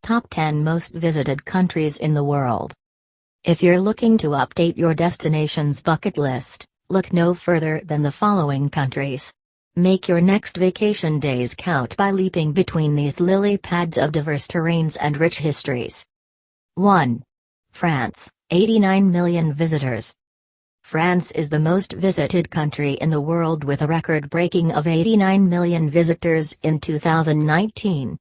Top 10 Most Visited Countries in the World. If you're looking to update your destination's bucket list, look no further than the following countries. Make your next vacation days count by leaping between these lily pads of diverse terrains and rich histories. 1. France, 89 million visitors. France is the most visited country in the world with a record-breaking of 89 million visitors in 2019.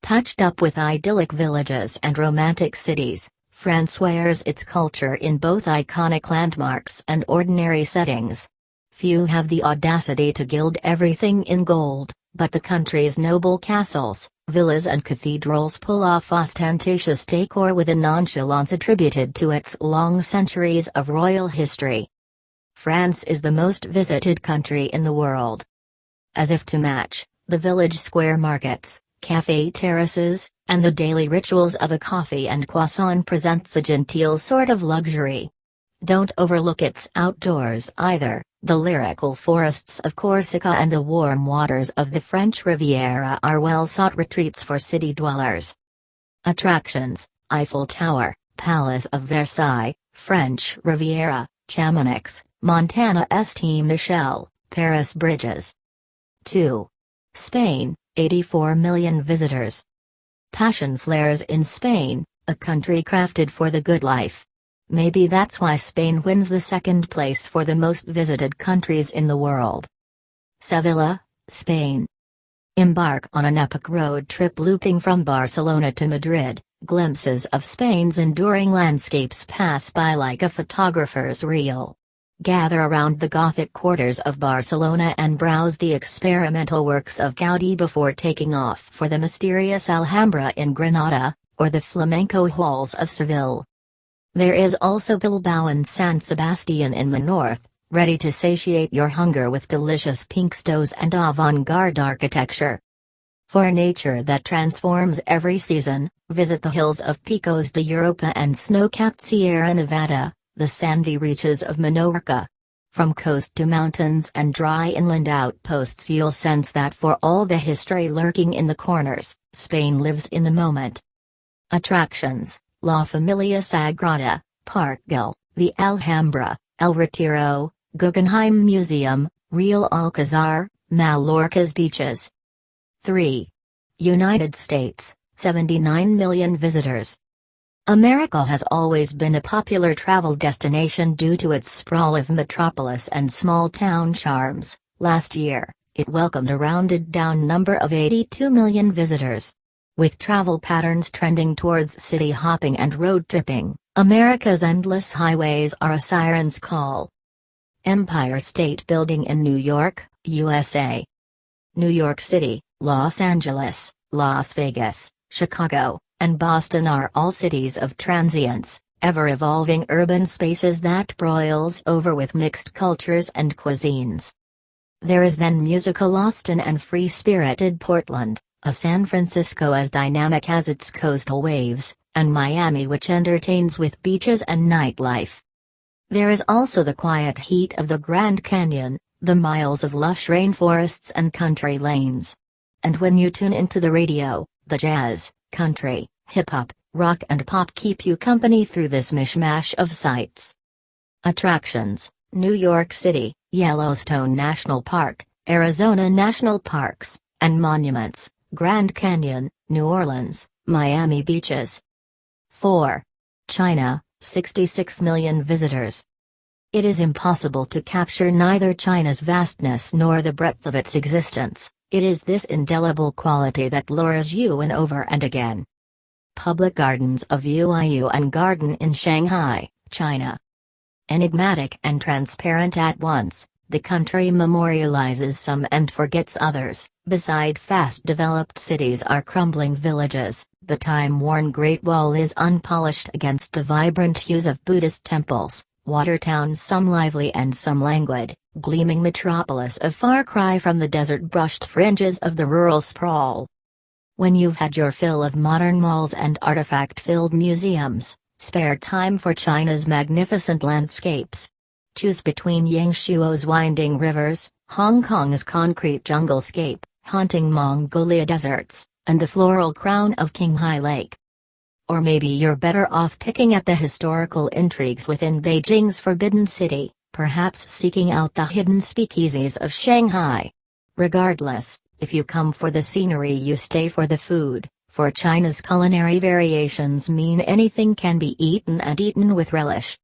Patched up with idyllic villages and romantic cities, France wears its culture in both iconic landmarks and ordinary settings. Few have the audacity to gild everything in gold, but the country's noble castles, villas and cathedrals pull off ostentatious decor with a nonchalance attributed to its long centuries of royal history. France is the most visited country in the world. As if to match, the village square markets, café terraces, and the daily rituals of a coffee and croissant presents a genteel sort of luxury. Don't overlook its outdoors either. The lyrical forests of Corsica and the warm waters of the French Riviera are well-sought retreats for city dwellers. Attractions: Eiffel Tower, Palace of Versailles, French Riviera, Chamonix, Montana St. Michel, Paris Bridges. 2. Spain, 84 million visitors. Passion flares in Spain, a country crafted for the good life. Maybe that's why Spain wins the second place for the most visited countries in the world. Sevilla, Spain. Embark on an epic road trip looping from Barcelona to Madrid. Glimpses of Spain's enduring landscapes pass by like a photographer's reel. Gather around the Gothic quarters of Barcelona and browse the experimental works of Gaudí before taking off for the mysterious Alhambra in Granada, or the flamenco halls of Seville. There is also Bilbao and San Sebastian in the north, ready to satiate your hunger with delicious pink stoves and avant-garde architecture. For nature that transforms every season, visit the hills of Picos de Europa and snow-capped Sierra Nevada, the sandy reaches of Menorca. From coast to mountains and dry inland outposts, you'll sense that for all the history lurking in the corners, Spain lives in the moment. Attractions: La Familia Sagrada, Park Güell, the Alhambra, El Retiro, Guggenheim Museum, Real Alcazar, Mallorca's beaches. 3. United States, 79 million visitors. America has always been a popular travel destination due to its sprawl of metropolis and small-town charms. Last year, it welcomed a rounded-down number of 82 million visitors. With travel patterns trending towards city hopping and road tripping, America's endless highways are a siren's call. Empire State Building in New York, USA. New York City, Los Angeles, Las Vegas, Chicago, and Boston are all cities of transience, ever-evolving urban spaces that broils over with mixed cultures and cuisines. There is then musical Austin and free-spirited Portland, a San Francisco as dynamic as its coastal waves, and Miami which entertains with beaches and nightlife. There is also the quiet heat of the Grand Canyon, the miles of lush rainforests and country lanes. And when you tune into the radio, the jazz, country, hip-hop, rock and pop keep you company through this mishmash of sights. Attractions: New York City, Yellowstone National Park, Arizona National Parks, and monuments, Grand Canyon, New Orleans, Miami beaches. 4. China, 66 million visitors. It is impossible to capture neither China's vastness nor the breadth of its existence. It is this indelible quality that lures you in over and again. Public Gardens of Yuanyuan Garden in Shanghai, China. Enigmatic and transparent at once, the country memorializes some and forgets others. Beside fast-developed cities are crumbling villages. The time-worn Great Wall is unpolished against the vibrant hues of Buddhist temples. Water towns, some lively and some languid, gleaming metropolis a far cry from the desert-brushed fringes of the rural sprawl. When you've had your fill of modern malls and artifact-filled museums, spare time for China's magnificent landscapes. Choose between Yangshuo's winding rivers, Hong Kong's concrete junglescape, haunting Mongolia deserts, and the floral crown of Qinghai Lake. Or maybe you're better off picking at the historical intrigues within Beijing's Forbidden City, perhaps seeking out the hidden speakeasies of Shanghai. Regardless, if you come for the scenery, you stay for the food, for China's culinary variations mean anything can be eaten and eaten with relish.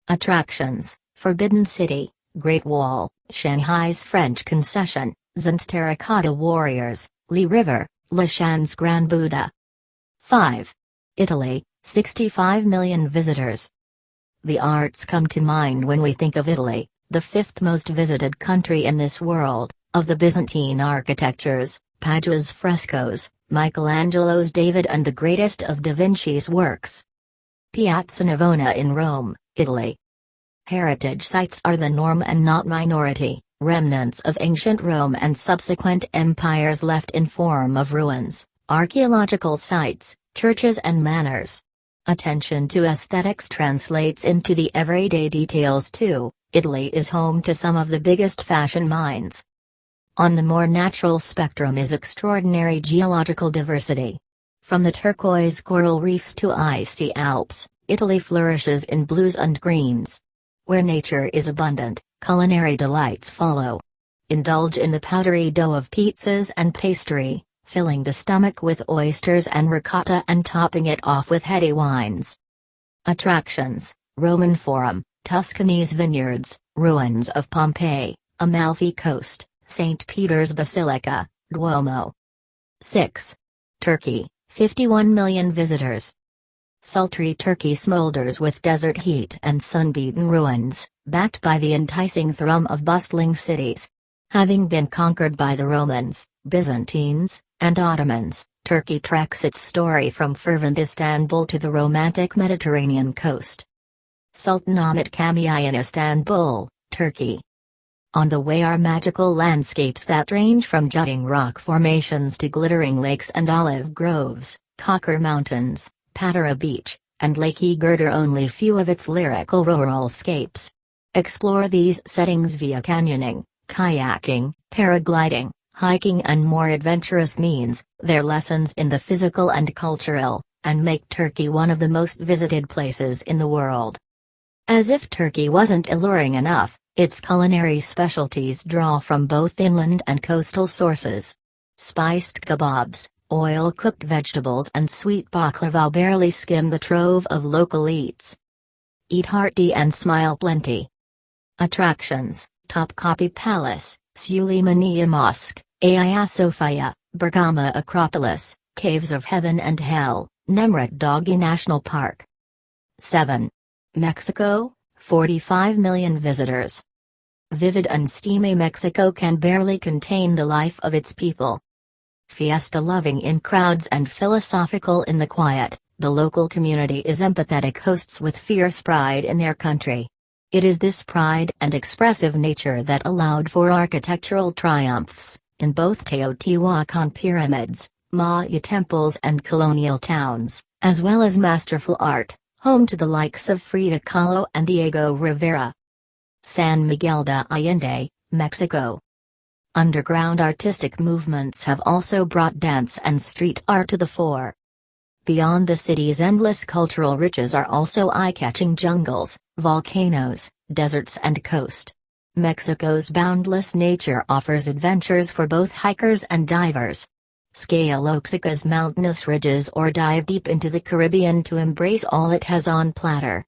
Attractions: Forbidden City, Great Wall, Shanghai's French Concession, Zhang's Terracotta Warriors, Li River, Lashan's Grand Buddha. 5. Italy, 65 million visitors. The arts come to mind when we think of Italy, the fifth most visited country in this world, of the Byzantine architectures, Padua's frescoes, Michelangelo's David and the greatest of Da Vinci's works. Piazza Navona in Rome, Italy. Heritage sites are the norm and not minority, remnants of ancient Rome and subsequent empires left in form of ruins, archaeological sites, churches and manors. Attention to aesthetics translates into the everyday details too. Italy is home to some of the biggest fashion minds. On the more natural spectrum is extraordinary geological diversity. From the turquoise coral reefs to icy Alps, Italy flourishes in blues and greens. Where nature is abundant, culinary delights follow. Indulge in the powdery dough of pizzas and pastry, filling the stomach with oysters and ricotta and topping it off with heady wines. Attractions: Roman Forum, Tuscany's vineyards, ruins of Pompeii, Amalfi Coast, St. Peter's Basilica, Duomo. 6. Turkey, 51 million visitors. Sultry Turkey smolders with desert heat and sun-beaten ruins, backed by the enticing thrum of bustling cities. Having been conquered by the Romans, Byzantines, and Ottomans, Turkey tracks its story from fervent Istanbul to the romantic Mediterranean coast. Sultanahmet Camii in Istanbul, Turkey. On the way are magical landscapes that range from jutting rock formations to glittering lakes and olive groves, Cocker Mountains, Patara Beach, and Lake Eger are only few of its lyrical rural scapes. Explore these settings via canyoning, kayaking, paragliding, hiking and more adventurous means, their lessons in the physical and cultural, and make Turkey one of the most visited places in the world. As if Turkey wasn't alluring enough, its culinary specialties draw from both inland and coastal sources. Spiced kebabs, oil-cooked vegetables and sweet baklava barely skim the trove of local eats. Eat hearty and smile plenty. Attractions: Topkapi Palace, Suleymaniye Mosque, Hagia Sophia, Bergama Acropolis, Caves of Heaven and Hell, Nemrut Doggy National Park. 7. Mexico, 45 million visitors. Vivid and steamy Mexico can barely contain the life of its people. Fiesta-loving in crowds and philosophical in the quiet, the local community is empathetic hosts with fierce pride in their country. It is this pride and expressive nature that allowed for architectural triumphs, in both Teotihuacan pyramids, Maya temples and colonial towns, as well as masterful art, home to the likes of Frida Kahlo and Diego Rivera. San Miguel de Allende, Mexico. Underground artistic movements have also brought dance and street art to the fore. Beyond the city's endless cultural riches are also eye-catching jungles, volcanoes, deserts and coast. Mexico's boundless nature offers adventures for both hikers and divers. Scale Oaxaca's mountainous ridges or dive deep into the Caribbean to embrace all it has on platter.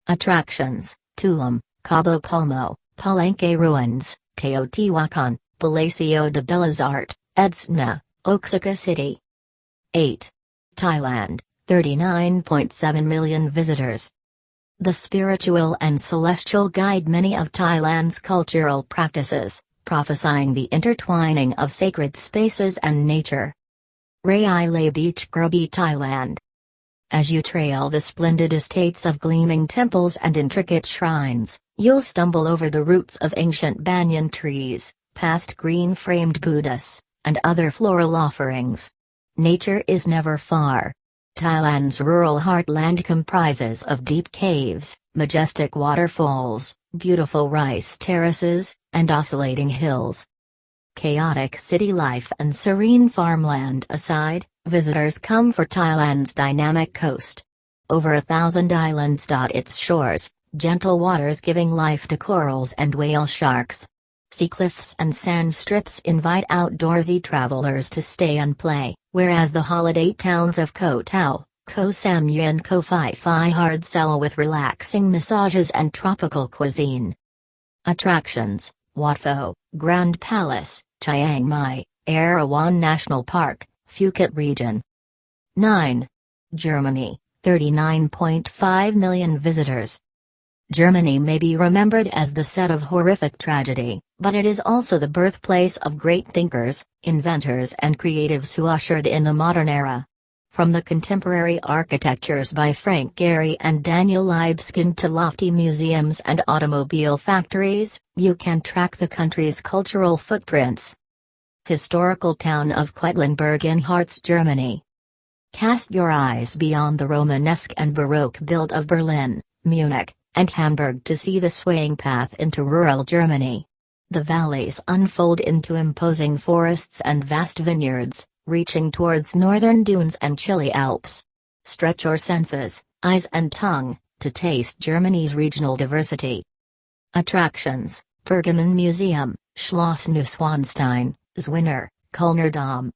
Attractions: Tulum, Cabo Palmo, Palenque Ruins, Teotihuacan, Palacio de Bellas Artes, Edsna, Oaxaca City. 8. Thailand, 39.7 million visitors. The spiritual and celestial guide many of Thailand's cultural practices, prophesying the intertwining of sacred spaces and nature. Rai Lay Beach, Krabi, Thailand. As you trail the splendid estates of gleaming temples and intricate shrines, you'll stumble over the roots of ancient banyan trees, past green-framed Buddhas, and other floral offerings. Nature is never far. Thailand's rural heartland comprises of deep caves, majestic waterfalls, beautiful rice terraces, and oscillating hills. Chaotic city life and serene farmland aside, visitors come for Thailand's dynamic coast. Over 1,000 islands dot its shores, gentle waters giving life to corals and whale sharks. Sea cliffs and sand strips invite outdoorsy travelers to stay and play, whereas the holiday towns of Koh Tao, Koh Samui and Koh Phi Phi hard sell with relaxing massages and tropical cuisine. Attractions: Wat Pho, Grand Palace, Chiang Mai, Erawan National Park, Phuket Region. 9. Germany, 39.5 million visitors. Germany may be remembered as the set of horrific tragedy, but it is also the birthplace of great thinkers, inventors and creatives who ushered in the modern era. From the contemporary architectures by Frank Gehry and Daniel Libeskind to lofty museums and automobile factories, you can track the country's cultural footprints. Historical town of Quedlinburg in Harz, Germany. Cast your eyes beyond the Romanesque and Baroque build of Berlin, Munich, and Hamburg to see the swaying path into rural Germany. The valleys unfold into imposing forests and vast vineyards, reaching towards northern dunes and chilly Alps. Stretch your senses, eyes and tongue, to taste Germany's regional diversity. Attractions: Pergamon Museum, Schloss Neuschwanstein, Zwinner, Kölner Dom.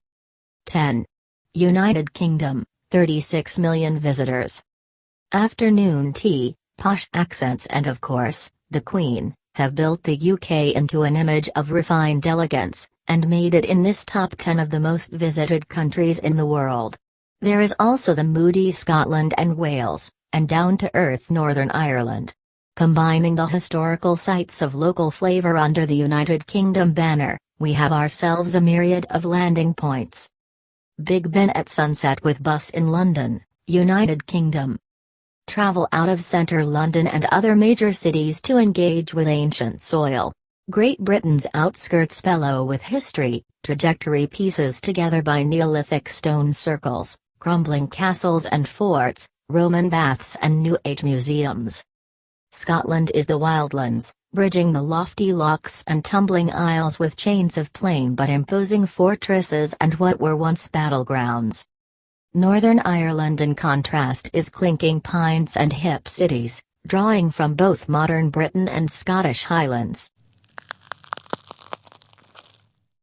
10. United Kingdom, 36 million visitors. Afternoon tea, posh accents and of course, the Queen, have built the UK into an image of refined elegance, and made it in this top 10 of the most visited countries in the world. There is also the moody Scotland and Wales, and down-to-earth Northern Ireland. Combining the historical sites of local flavour under the United Kingdom banner, we have ourselves a myriad of landing points. Big Ben at sunset with bus in London, United Kingdom. Travel out of centre London and other major cities to engage with ancient soil. Great Britain's outskirts bellow with history, trajectory pieces together by Neolithic stone circles, crumbling castles and forts, Roman baths and New Age museums. Scotland is the wildlands, bridging the lofty lochs and tumbling isles with chains of plain but imposing fortresses and what were once battlegrounds. Northern Ireland in contrast is clinking pines and hip cities, drawing from both modern Britain and Scottish Highlands.